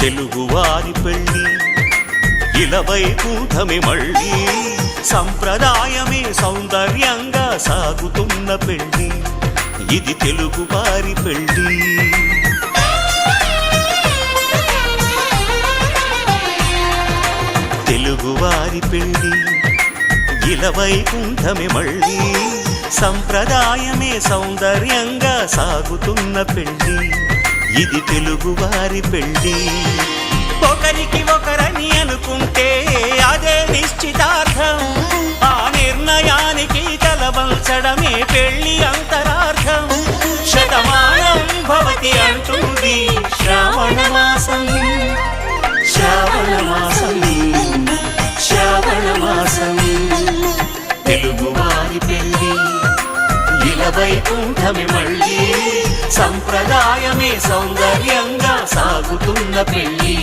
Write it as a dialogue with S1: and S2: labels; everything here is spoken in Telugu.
S1: తెలుగువారి పెళ్ళి ఇలవైకుంఠమే మళ్ళీ సంప్రదాయమే సౌందర్యంగా సాగుతున్న పెళ్ళి ఇది తెలుగువారి పెళ్ళి తెలుగువారి పెళ్ళి ఇలవైకుంఠమే మళ్ళీ సంప్రదాయమే సౌందర్యంగా సాగుతున్న పెళ్ళి ఇది తెలుగువారి పెళ్ళి ఒకరికి ఒకరని అనుకుంటే అదే నిశ్చితార్థం ఆ నిర్ణయానికి తలవంచడమే పెళ్ళి అంతరార్థం శతమానం భవతి అంటుంది శ్రావణ మాసం శ్రావణ మాసం శ్రావణ మాసం తెలుగువారి పెళ్ళి ఇలవైకుంఠమే మళ్ళీ సంప్రదాయమే సౌందర్యంగా సాగుతున్న పెళ్ళి